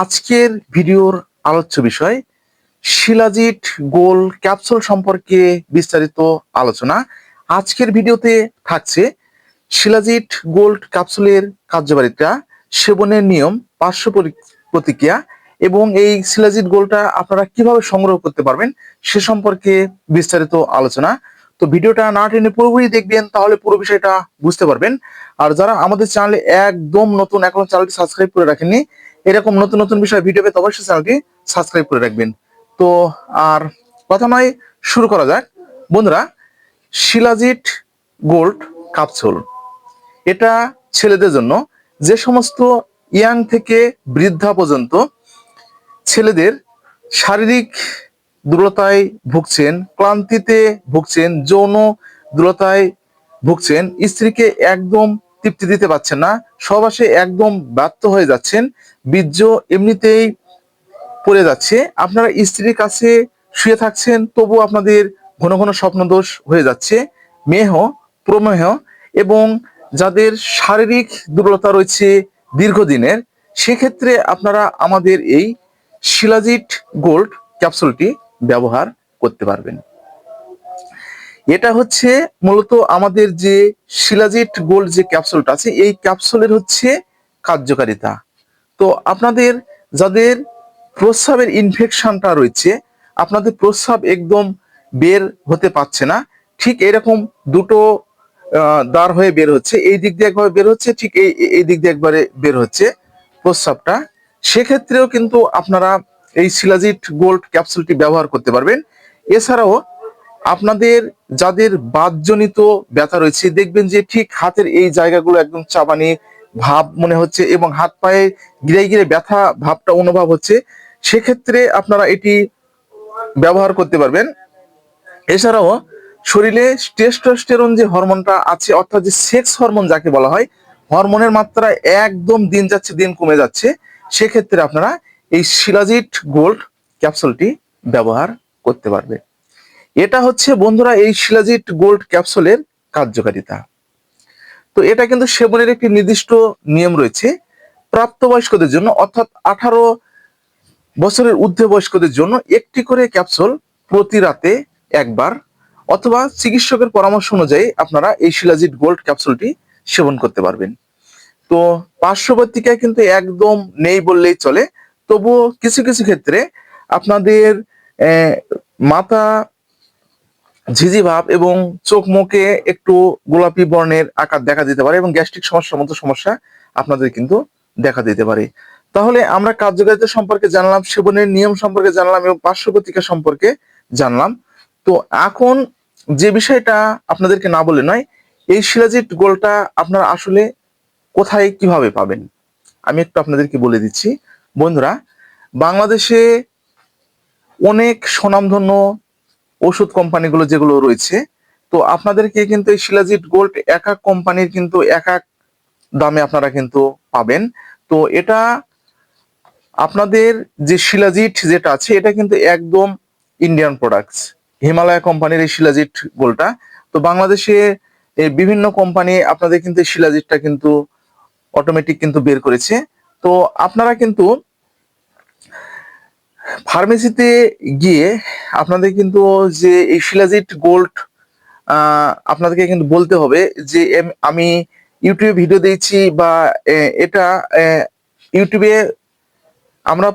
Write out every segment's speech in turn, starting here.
আজকের ভিডিওর আলোচ্য বিষয় শিলাজিৎ গোল ক্যাপসুল সম্পর্কে বিস্তারিত আলোচনা। আজকের ভিডিওতে থাকছে শিলাজিৎ গোল্ড ক্যাপসুলের কার্যকারিতা, সেবনের নিয়ম, পার্শ্ব প্রতিক্রিয়া এবং এই শিলাজিৎ গোলটা আপনারা কিভাবে সংগ্রহ করতে পারবেন সে সম্পর্কে বিস্তারিত আলোচনা। তো ভিডিওটা না টেনে পুরোপুরি দেখবেন, তাহলে পুরো বিষয়টা বুঝতে পারবেন। আর যারা আমাদের চ্যানেলে একদম নতুন, এখন চ্যানেলটি সাবস্ক্রাইব করে রাখেননি, এরকম নতুন নতুন বিষয় ভিডিও পেতে অবশ্যই চ্যানেলটি সাবস্ক্রাইব করে রাখবেন। তো আর কথা নয়, শুরু করা যাক। বন্ধুরা, শিলাজিৎ গোল্ড ক্যাপসুল এটা ছেলেদের জন্য, যে সমস্ত ইয়াং থেকে বৃদ্ধা পর্যন্ত ছেলেদের শারীরিক দুর্বলতায় ভুগছেন, ক্লান্তিতে ভুগছেন, যৌন দুর্বলতায় ভুগছেন, স্ত্রীকে একদম তৃপ্তি দিতে পারছেন না, সহবাসে একদম ব্যর্থ হয়ে যাচ্ছেন, বীর্য এমনিতেই পড়ে যাচ্ছে, আপনারা স্ত্রীর কাছে শুয়ে থাকছেন তবু আপনাদের ঘন ঘন স্বপ্নদোষ হয়ে যাচ্ছে, মেহ, প্রমেহ এবং যাদের শারীরিক দুর্বলতা রয়েছে দীর্ঘদিনের, সেক্ষেত্রে আপনারা আমাদের এই শিলাজিৎ গোল্ড ক্যাপসুলটি ব্যবহার করতে পারবেন। এটা হচ্ছে মূলত আমাদের যে শিলাজিৎ গোল্ড যে ক্যাপসুলটা আছে, এই ক্যাপসুলের হচ্ছে কার্যকারিতা। তো আপনাদের যাদের প্রস্রাবের ইনফেকশনটা রয়েছে, আপনাদের প্রস্রাব একদম বের হতে পারছে না, ঠিক এরকম দুটো দ্বার হয়ে বের হচ্ছে, এই দিক দিয়ে একভাবে বের হচ্ছে, ঠিক এই দিক দিয়ে একবারে বের হচ্ছে প্রস্রাবটা, সেক্ষেত্রেও কিন্তু আপনারা এই শিলাজিৎ গোল্ড ক্যাপসুলটি ব্যবহার করতে পারবেন। এছাড়াও আপনাদের যাদের বাতজনিত ব্যথা রয়েছে, দেখবেন যে ঠিক হাতের এই জায়গাগুলো একদম চাবানি ভাব মনে হচ্ছে এবং হাত পায়ে গিরে গিরে ব্যথা ভাবটা অনুভব হচ্ছে, সেক্ষেত্রে আপনারা এটি ব্যবহার করতে পারবেন। এছাড়াও শরীরে টেস্টোস্টেরন যে হরমোনটা আছে, অর্থাৎ যে সেক্স হরমোন যাকে বলা হয়, হরমোনের মাত্রা একদম দিন যাচ্ছে দিন কমে যাচ্ছে, সেক্ষেত্রে আপনারা এই শিলাজিৎ গোল্ড ক্যাপসুলটি ব্যবহার করতে পারবে। এটা হচ্ছে বন্ধুরা এই শিলাজিৎ গোল্ড ক্যাপসুলের কার্যকারিতা। তো এটা কিন্তু সেবনের একটি নির্দিষ্ট নিয়ম রয়েছে। প্রাপ্তবয়স্কদের জন্য, অর্থাৎ 18 বছরের ঊর্ধ্বে বয়স্কদের জন্য একটি করে ক্যাপসুল প্রতি রাতে একবার, অথবা চিকিৎসকের পরামর্শ অনুযায়ী আপনারা এই শিলাজিৎ গোল্ড ক্যাপসুলটি সেবন করতে পারবেন। তো পার্শ্ববর্তীকায় কিন্তু একদম নেই বললেই চলে, তবুও কিছু কিছু ক্ষেত্রে আপনাদের মাথা ঝিঝি ভাব এবং চোখ মুখে একটু গোলাপি বর্ণের আকার দেখা দিতে পারে এবং গ্যাস্ট্রিক সমস্যার মতো সমস্যা আপনাদের কিন্তু দেখা দিতে পারে। তাহলে আমরা কার্যকারিতা সম্পর্কে জানলাম, সেবনের নিয়ম সম্পর্কে জানলাম এবং পার্শ্ব প্রতিক্রিয়া সম্পর্কে জানলাম। তো এখন যে বিষয়টা আপনাদেরকে না বলে নয়, এই শিলাজিৎ গোল্ডটা আপনারা আসলে কোথায় কিভাবে পাবেন আমি একটু আপনাদেরকে বলে দিচ্ছি। বন্ধুরা, বাংলাদেশে অনেক স্বনামধন্য ওষুধ কোম্পানিগুলো যেগুলো রয়েছে, তো আপনাদেরকে কিন্তু এই শিলাজিৎ গোল্ড এক এক কোম্পানির কিন্তু এক এক দামে আপনারা কিন্তু পাবেন। তো এটা আপনাদের যে শিলাজিৎ যেটা আছে, এটা কিন্তু একদম ইন্ডিয়ান প্রোডাক্টস, হিমালয় কোম্পানির এই শিলাজিৎ গোল্ডটা। তো বাংলাদেশে বিভিন্ন কোম্পানি আপনাদের কিন্তু এই শিলাজিৎটা কিন্তু অটোমেটিক কিন্তু বের করেছে। তো আপনারা কিন্তু ফার্মেসিতে গিয়ে আপনাদের কিন্তু যে এই শিলাজিৎ গোল্ড আপনাদেরকে কিন্তু বলতে হবে যে আমি ইউটিউবে ভিডিও দিয়েছি বা এটা ইউটিউবে আমরা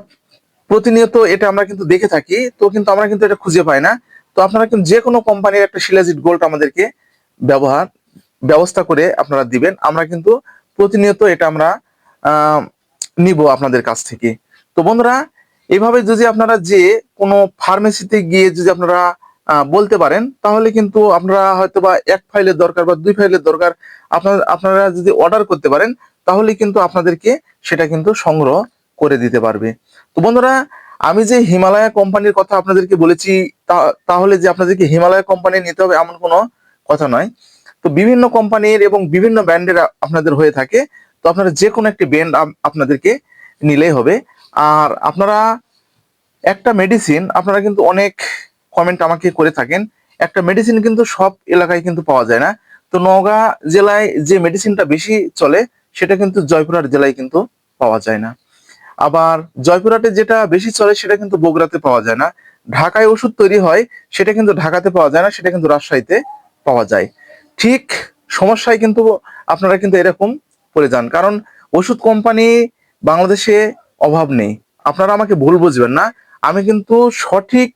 প্রতিনিয়ত এটা আমরা কিন্তু দেখে থাকি, তো কিন্তু আমরা কিন্তু এটা খুঁজে পাই না। তো আপনারা কিন্তু যে কোনো কোম্পানির একটা শিলাজিৎ গোল্ড আমাদেরকে ব্যবস্থা করে আপনারা দিবেন, আমরা কিন্তু প্রতিনিয়ত এটা আমরা নিব আপনাদের কাছ থেকে। তো বন্ধুরা, এইভাবে যদি আপনারা যে কোনো ফার্মেসিতে গিয়ে যদি আপনারা বলতে পারেন, তাহলে কিন্তু আপনারা হয়তো বা 1 ফাইলের দরকার বা 2 ফাইলের দরকার, আপনারা যদি অর্ডার করতে পারেন, তাহলে কিন্তু আপনাদেরকে সেটা কিন্তু সংগ্রহ করে দিতে পারবে। তো বন্ধুরা, আমি যে হিমালয় কোম্পানির কথা আপনাদেরকে বলেছি, তাহলে যে আপনাদেরকে হিমালয় কোম্পানি নিতে হবে এমন কোনো কথা নয়। তো বিভিন্ন কোম্পানির এবং বিভিন্ন ব্র্যান্ডের আপনাদের হয়ে থাকে, তো আপনারা যে কোনো একটি ব্র্যান্ড আপনাদেরকে নিলেই হবে। আর আপনারা একটা মেডিসিন, আপনারা কিন্তু অনেক কমেন্ট আমাকে করে থাকেন, একটা মেডিসিন কিন্তু সব এলাকায় কিন্তু পাওয়া যায় না। তো নওগাঁ জেলায় যে মেডিসিনটা বেশি চলে, সেটা কিন্তু জয়পুরহাট জেলায় কিন্তু পাওয়া যায় না। আবার জয়পুরহাটে যেটা বেশি চলে সেটা কিন্তু বগুড়াতে পাওয়া যায় না। ঢাকায় ওষুধ তৈরি হয় সেটা কিন্তু ঢাকাতে পাওয়া যায় না, সেটা কিন্তু রাজশাহীতে পাওয়া যায়। ঠিক সমস্যায় কিন্তু আপনারা কিন্তু এরকম পড়ে যান, কারণ ওষুধ কোম্পানি বাংলাদেশে অভাব নেই। আপনারা আমাকে ভুল বুঝবেন না, আমি কিন্তু সঠিক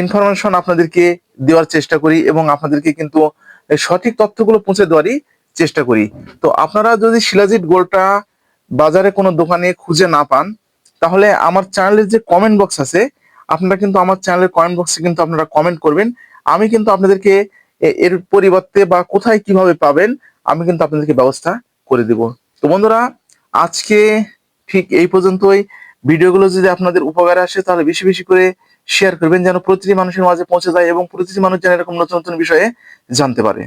ইনফরমেশন আপনাদেরকে দেওয়ার চেষ্টা করি এবং আপনাদেরকে কিন্তু এই সঠিক তথ্যগুলো পৌঁছে দেওয়ারই চেষ্টা করি। তো আপনারা যদি শিলাজিৎ গোল্ডটা বাজারে কোনো দোকানে খুঁজে না পান, তাহলে আমার চ্যানেলের যে কমেন্ট বক্স আছে, আপনারা কিন্তু আমার চ্যানেলের কমেন্ট বক্সে কিন্তু আপনারা কমেন্ট করবেন। আমি কিন্তু আপনাদেরকে এর পরিবর্তে বা কোথায় কিভাবে পাবেন আমি কিন্তু আপনাদেরকে ব্যবস্থা করে দিব। তো বন্ধুরা, আজকে ঠিক এই পর্যন্তই। ভিডিওগুলো যদি আপনাদের উপকারে আসে তাহলে বেশি বেশি করে শেয়ার করবেন, যেন প্রতিটি মানুষের মাঝে পৌঁছে যায় এবং প্রতিটি মানুষ যেন এরকম নতুন নতুন বিষয়ে জানতে পারে।